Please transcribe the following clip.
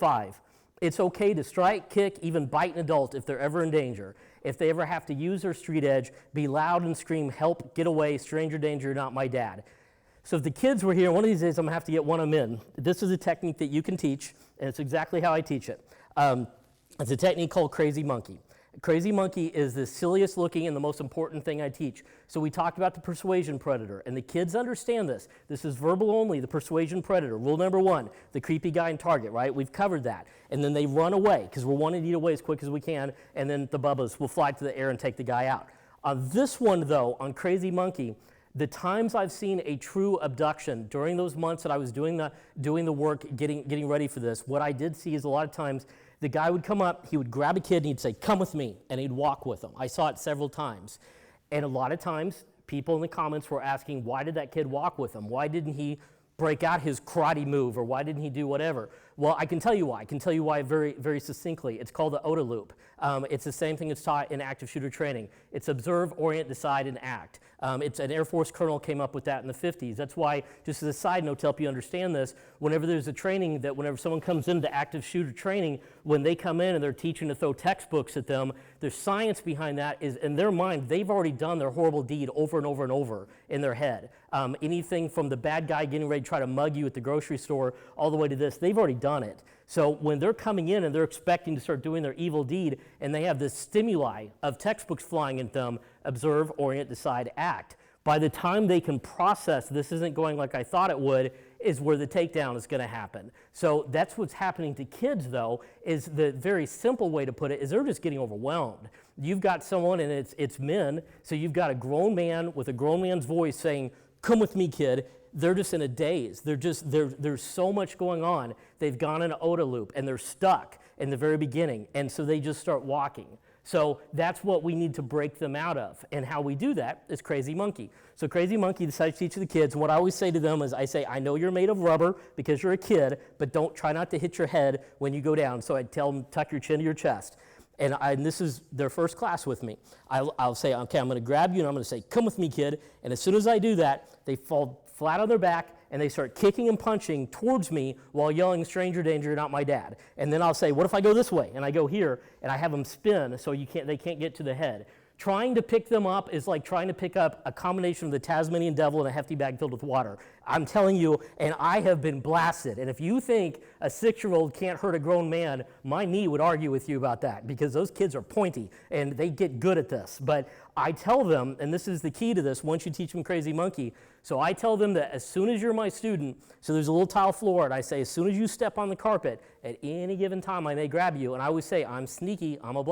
5, it's okay to strike, kick, even bite an adult if they're ever in danger. If they ever have to use their street edge, be loud and scream, help, get away, stranger danger, not my dad. So if the kids were here, one of these days I'm going to have to get one of them in. This is a technique that you can teach, and it's exactly how I teach it. It's a technique called Crazy Monkey. Crazy Monkey is the silliest looking and the most important thing I teach. So we talked about the persuasion predator, and the kids understand this. This is verbal only, the persuasion predator. Rule number 1, the creepy guy and target, right? We've covered that. And then they run away, because we're wanting to get away as quick as we can, and then the bubbas will fly to the air and take the guy out. On this one, though, on Crazy Monkey, the times I've seen a true abduction during those months that I was doing the work, getting ready for this, what I did see is a lot of times the guy would come up, he would grab a kid and he'd say, come with me, and he'd walk with him. I saw it several times. And a lot of times, people in the comments were asking, why did that kid walk with him? Why didn't he break out his karate move, or why didn't he do whatever? Well, I can tell you why. I can tell you why very, very succinctly. It's called the OODA loop. It's the same thing that's taught in active shooter training. It's observe, orient, decide, and act. It's an Air Force colonel came up with that in the 50s. That's why, just as a side note to help you understand this, whenever there's a training that whenever someone comes into active shooter training, when they come in and they're teaching to throw textbooks at them, there's science behind that. Is in their mind, they've already done their horrible deed over and over and over in their head. Anything from the bad guy getting ready to try to mug you at the grocery store all the way to this, they've already done it. So when they're coming in and they're expecting to start doing their evil deed, and they have this stimuli of textbooks flying at them, observe, orient, decide, act. By the time they can process, this isn't going like I thought it would, is where the takedown is going to happen. So that's what's happening to kids, though, is the very simple way to put it is they're just getting overwhelmed. You've got someone, and it's men, so you've got a grown man with a grown man's voice saying, come with me, kid. They're just in a daze. There's so much going on. They've gone in an OODA loop, and they're stuck in the very beginning, and so they just start walking. So that's what we need to break them out of, and how we do that is Crazy Monkey. So Crazy Monkey decides to teach the kids, and what I always say to them is I say, I know you're made of rubber because you're a kid, but try not to hit your head when you go down. So I tell them, tuck your chin to your chest. And this is their first class with me. I'll say, okay, I'm going to grab you, and I'm going to say, come with me, kid. And as soon as I do that, they fall flat on their back, and they start kicking and punching towards me while yelling, stranger danger, not my dad. And then I'll say, what if I go this way? And I go here, and I have them spin so they can't get to the head. Trying to pick them up is like trying to pick up a combination of the Tasmanian devil and a hefty bag filled with water. I'm telling you, and I have been blasted. And if you think a 6-year-old can't hurt a grown man, my knee would argue with you about that, because those kids are pointy and they get good at this. But I tell them, and this is the key to this, once you teach them Crazy Monkey, so I tell them that as soon as you're my student, so there's a little tile floor, and I say, as soon as you step on the carpet, at any given time I may grab you, and I always say, I'm sneaky, I'm a black